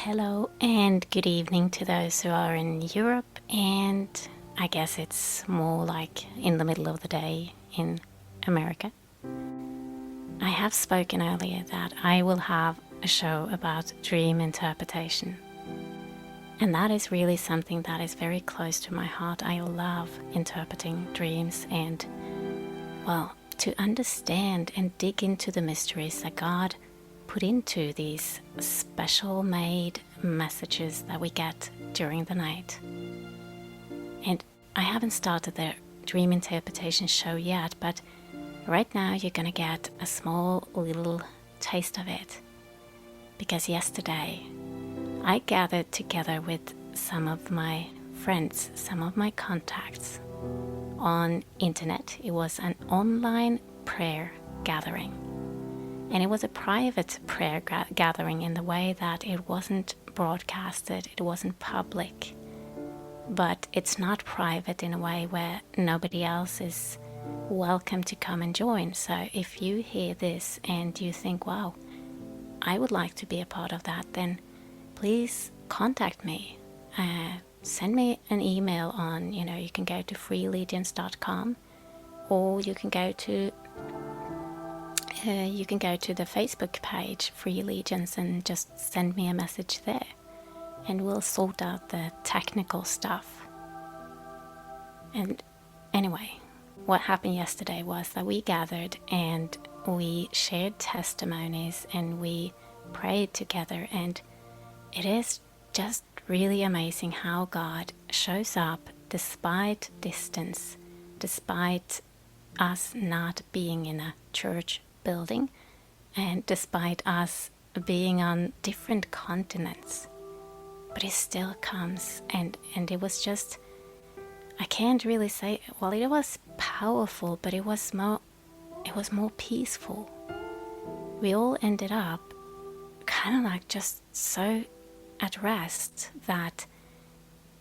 Hello and good evening to those who are in Europe, and I guess it's more like in the middle of the day in America. I have spoken earlier that I will have a show about dream interpretation, and that is really something that is very close to my heart. I love interpreting dreams and, well, to understand and dig into the mysteries that God put into these special made messages that we get during the night. And I haven't started the dream interpretation show yet, but right now you're gonna get a small little taste of it. Because yesterday I gathered together with some of my friends, some of my contacts on internet. It was an online prayer gathering. And it was a private prayer gathering in the way that it wasn't broadcasted, it wasn't public. But it's not private in a way where nobody else is welcome to come and join. So if you hear this and you think, wow, I would like to be a part of that, then please contact me. Send me an email on, you can go to freelegions.com, or you can go to the Facebook page, Free Legions, and just send me a message there. And we'll sort out the technical stuff. And anyway, what happened yesterday was that we gathered and we shared testimonies and we prayed together. And it is just really amazing how God shows up despite distance, despite us not being in a church building, and despite us being on different continents. But it still comes, and it was just, I can't really say, well, it was powerful, but it was more peaceful. We all ended up kind of like just so at rest that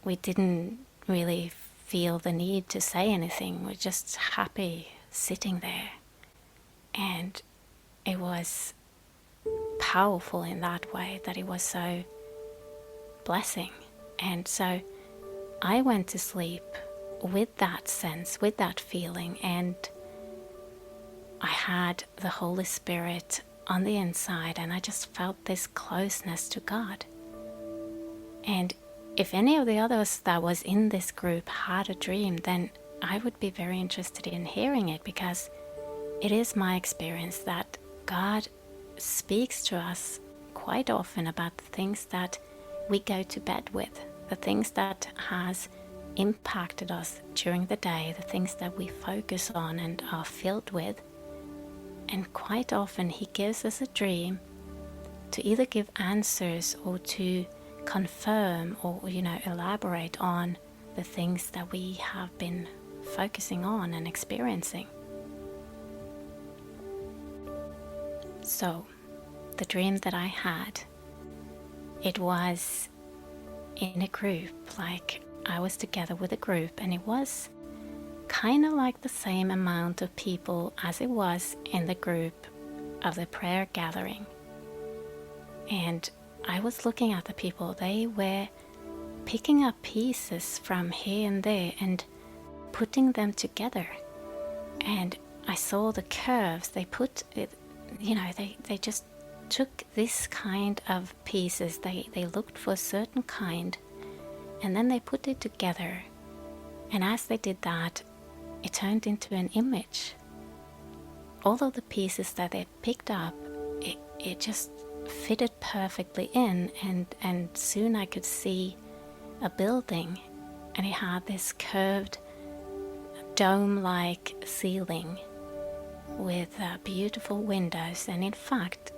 we didn't really feel the need to say anything. We're just happy sitting there. And it was powerful in that way, that it was so blessing. And so I went to sleep with that sense, with that feeling, and I had the Holy Spirit on the inside, and I just felt this closeness to God. And if any of the others that was in this group had a dream, then I would be very interested in hearing it, because it is my experience that God speaks to us quite often about the things that we go to bed with, the things that has impacted us during the day, the things that we focus on and are filled with. And quite often He gives us a dream to either give answers or to confirm or, elaborate on the things that we have been focusing on and experiencing. So, the dream that I had, it was in a group, like I was together with a group, and it was kind of like the same amount of people as it was in the group of the prayer gathering. And I was looking at the people, they were picking up pieces from here and there and putting them together. And I saw the curves, they put it, they just took this kind of pieces, they looked for a certain kind, and then they put it together. And as they did that, it turned into an image. All of the pieces that they picked up, it just fitted perfectly in, and soon I could see a building, and it had this curved dome-like ceiling with beautiful windows, and in fact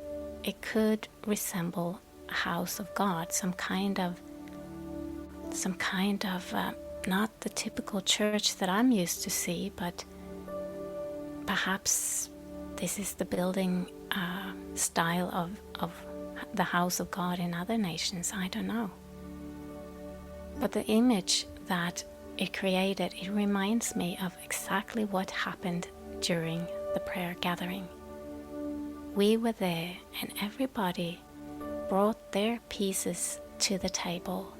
it could resemble a house of God, some kind of not the typical church that I'm used to see, but perhaps this is the building style of the house of God in other nations, I don't know. But the image that it created, it reminds me of exactly what happened during the prayer gathering. We were there, and everybody brought their pieces to the table.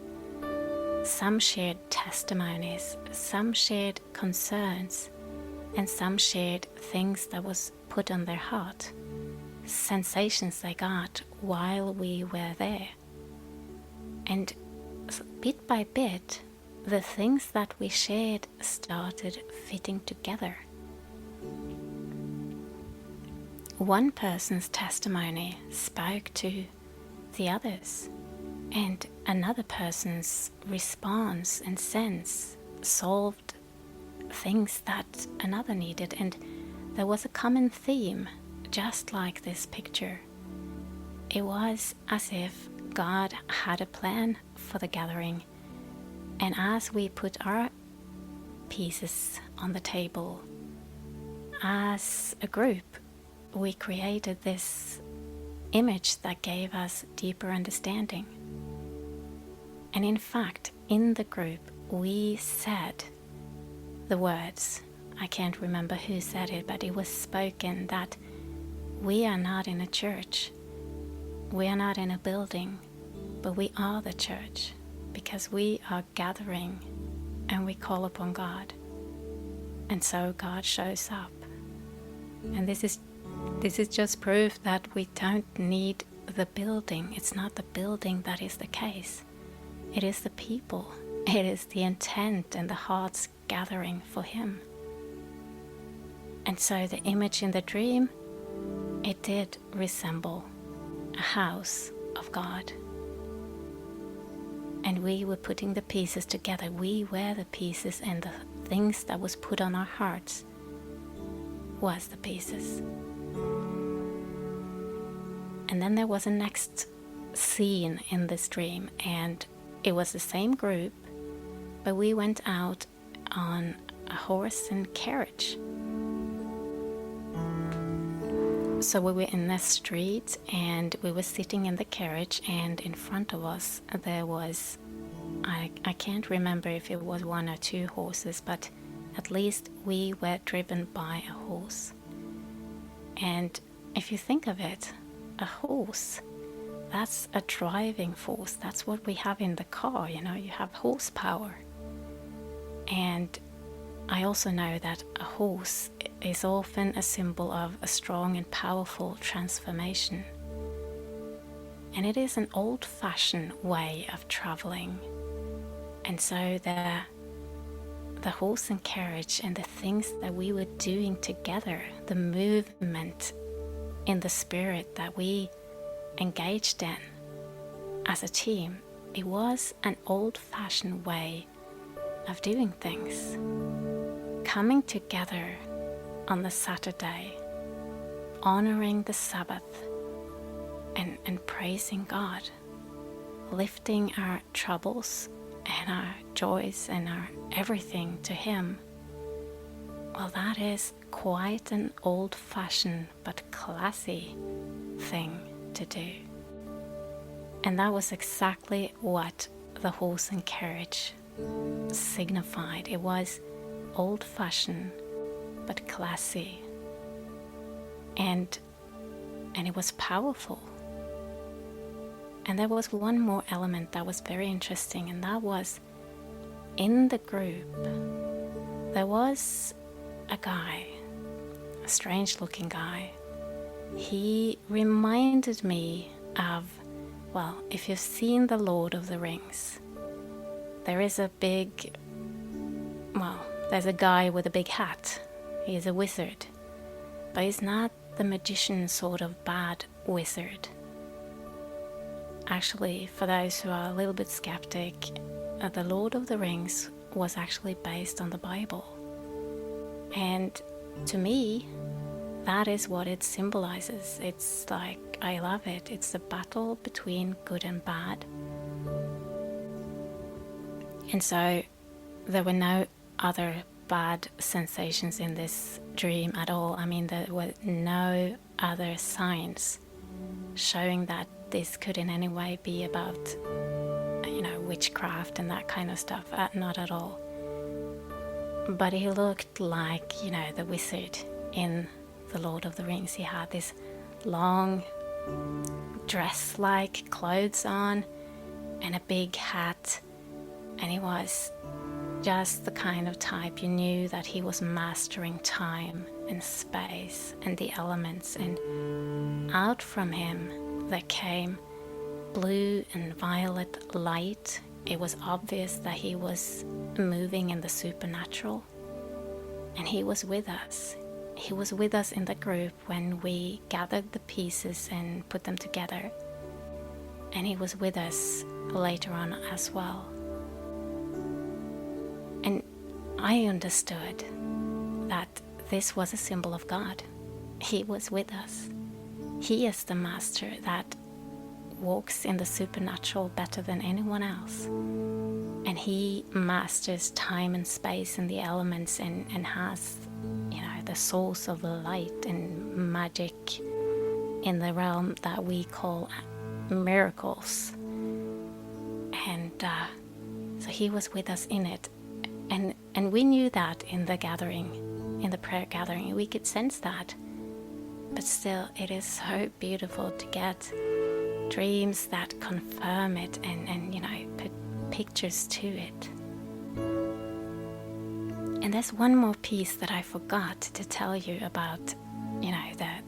Some shared testimonies, some shared concerns, and some shared things that was put on their heart, sensations they got while we were there. And bit by bit, the things that we shared started fitting together. One person's testimony spoke to the others, and another person's response and sense solved things that another needed. And there was a common theme, just like this picture. It was as if God had a plan for the gathering, and as we put our pieces on the table as a group, we created this image that gave us deeper understanding. And in fact, in the group, we said the words, I can't remember who said it, but it was spoken that we are not in a church, we are not in a building, but we are the church, because we are gathering and we call upon God. And so God shows up. And this is just proof that we don't need the building. It's not the building that is the case. It is the people. It is the intent and the hearts gathering for Him. And so the image in the dream, it did resemble a house of God. And we were putting the pieces together. We were the pieces, and the things that was put on our hearts was the pieces. And then there was a next scene in this dream, and it was the same group, but we went out on a horse and carriage. So we were in the street, and we were sitting in the carriage, and in front of us there was, I can't remember if it was 1 or 2 horses, but at least we were driven by a horse. And if you think of it, a horse, that's a driving force. That's what we have in the car, you have horsepower. And I also know that a horse is often a symbol of a strong and powerful transformation. And it is an old-fashioned way of traveling. And so the horse and carriage and the things that we were doing together, the movement in the spirit that we engaged in as a team, it was an old-fashioned way of doing things. Coming together on the Saturday, honoring the Sabbath, and praising God, lifting our troubles and our joys and our everything to Him. Well, that is quite an old-fashioned but classy thing to do. And that was exactly what the horse and carriage signified. It was old-fashioned but classy, and it was powerful. And there was one more element that was very interesting, and that was in the group there was a guy, a strange looking guy. He reminded me of, well, if you've seen The Lord of the Rings, there is a big, well, there's a guy with a big hat. He is a wizard, but he's not the magician sort of bad wizard. Actually, for those who are a little bit skeptic, The Lord of the Rings was actually based on the Bible. And to me, that is what it symbolizes. It's like, I love it. It's the battle between good and bad. And so there were no other bad sensations in this dream at all. I mean, there were no other signs showing that this could in any way be about, witchcraft and that kind of stuff. Not at all. But he looked like, the wizard in The Lord of the Rings. He had this long dress-like clothes on and a big hat, and he was just the kind of type you knew that he was mastering time and space and the elements, and out from him there came blue and violet light. It was obvious that he was moving in the supernatural, and he was with us. He was with us in the group when we gathered the pieces and put them together, and he was with us later on as well. And I understood that this was a symbol of God. He was with us. He is the master that walks in the supernatural better than anyone else. And he masters time and space and the elements, and has, the source of light and magic in the realm that we call miracles. And so he was with us in it. And we knew that in the gathering, in the prayer gathering, we could sense that. But still, it is so beautiful to get dreams that confirm it and put pictures to it. And there's one more piece that I forgot to tell you about,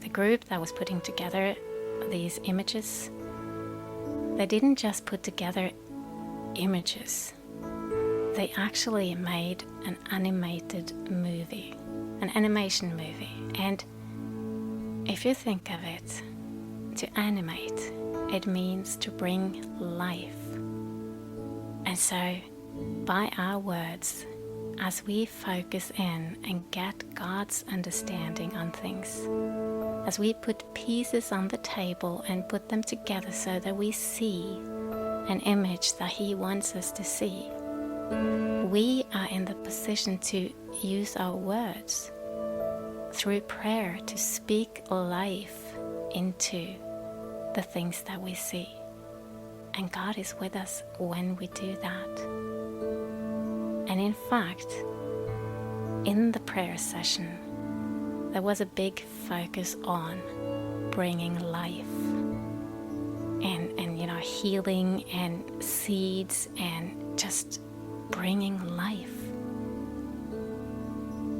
the group that was putting together these images. They didn't just put together images. They actually made an animated movie, an animation movie. And if you think of it, to animate, it means to bring life. And so, by our words, as we focus in and get God's understanding on things, as we put pieces on the table and put them together so that we see an image that He wants us to see, we are in the position to use our words through prayer to speak life into the things that we see. And God is with us when we do that. And in fact, in the prayer session, there was a big focus on bringing life and healing and seeds and just bringing life.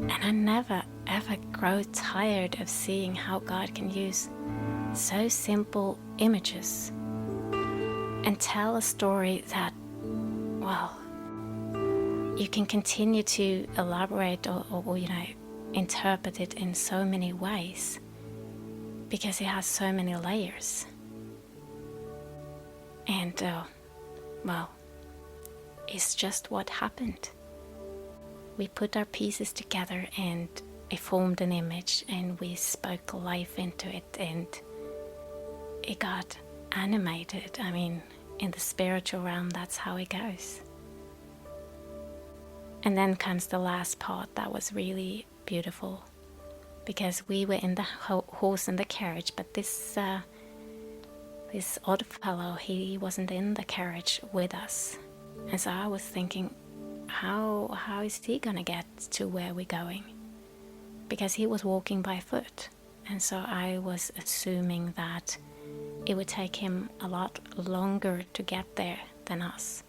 And I never ever grow tired of seeing how God can use so simple images and tell a story that, well, you can continue to elaborate or interpret it in so many ways because it has so many layers. And it's just what happened. We put our pieces together and it formed an image, and we spoke life into it, and it got animated. I mean, in the spiritual realm, that's how it goes. And then comes the last part that was really beautiful, because we were in the horse and the carriage, but this odd fellow, he wasn't in the carriage with us. And so I was thinking, how is he gonna get to where we're going? Because he was walking by foot, and so I was assuming that it would take him a lot longer to get there than us.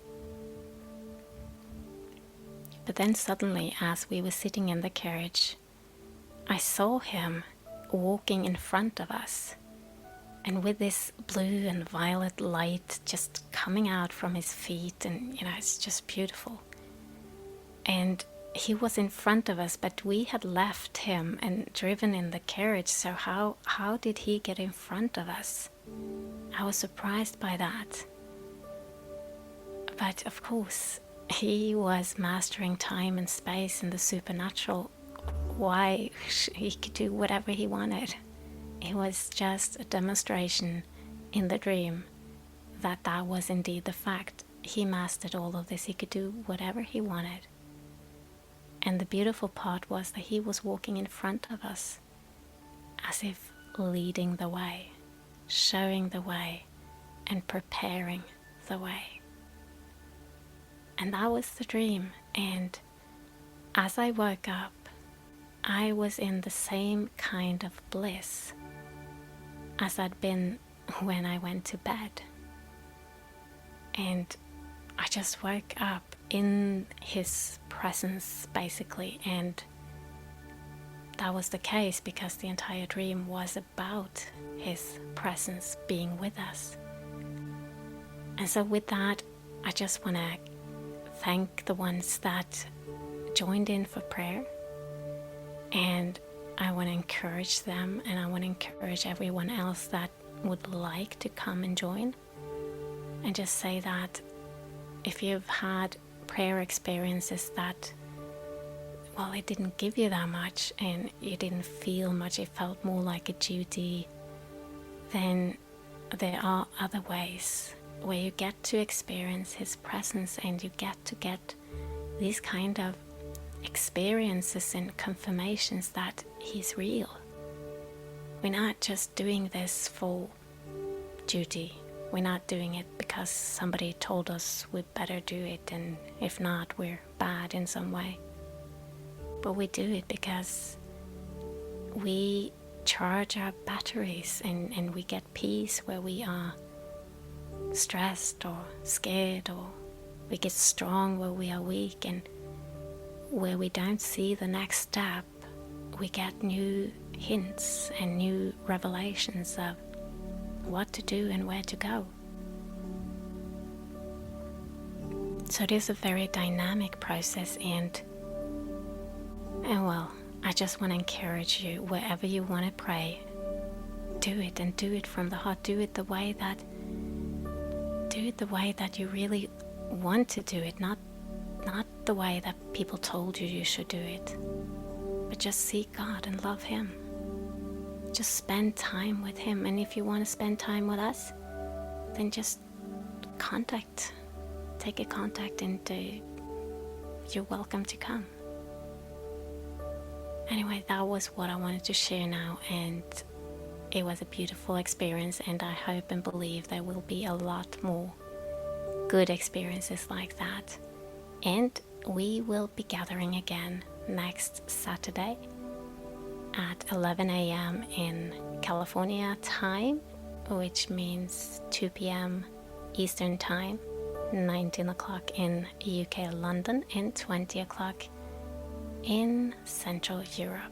But then suddenly, as we were sitting in the carriage, I saw him walking in front of us, and with this blue and violet light just coming out from his feet, and it's just beautiful. And he was in front of us, but we had left him and driven in the carriage, so how did he get in front of us? I was surprised by that. But of course, he was mastering time and space and the supernatural. Why, he could do whatever he wanted. It was just a demonstration in the dream that was indeed the fact. He mastered all of this. He could do whatever he wanted. And the beautiful part was that he was walking in front of us, as if leading the way, showing the way, and preparing the way. And that was the dream. And as I woke up, I was in the same kind of bliss as I'd been when I went to bed. And I just woke up in his presence, basically, and that was the case because the entire dream was about his presence being with us. And so with that, I just want to thank the ones that joined in for prayer, and I want to encourage them, and I want to encourage everyone else that would like to come and join, and just say that if you've had prayer experiences that, well, it didn't give you that much and you didn't feel much, it felt more like a duty, then there are other ways where you get to experience his presence, and you get to get these kind of experiences and confirmations that he's real. We're not just doing this for duty. We're not doing it because somebody told us we better do it, and if not, we're bad in some way. But we do it because we charge our batteries, and we get peace where we are stressed or scared, or we get strong where we are weak, and where we don't see the next step, we get new hints and new revelations of what to do and where to go. So it is a very dynamic process, and well, I just want to encourage you, wherever you want to pray, do it, and do it from the heart. Do it the way that you really want to do it, not the way that people told you should do it, but just seek God and love him. Just spend time with him. And if you want to spend time with us, then just take a contact, and you're welcome to come. Anyway, that was what I wanted to share now, and it was a beautiful experience, and I hope and believe there will be a lot more good experiences like that. And we will be gathering again next Saturday at 11 a.m. in California time, which means 2 p.m. Eastern time, 19 o'clock in UK London, and 20 o'clock in Central Europe.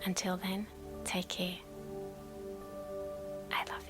Until then, take care. I love you.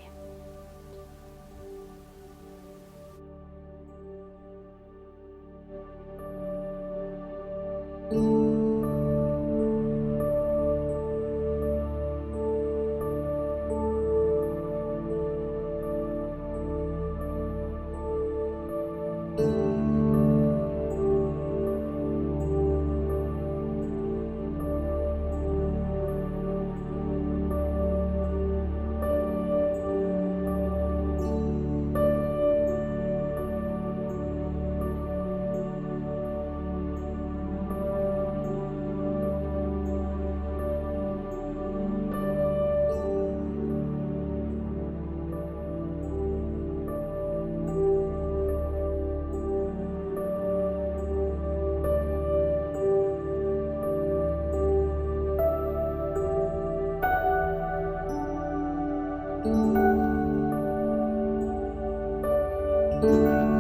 Thank you.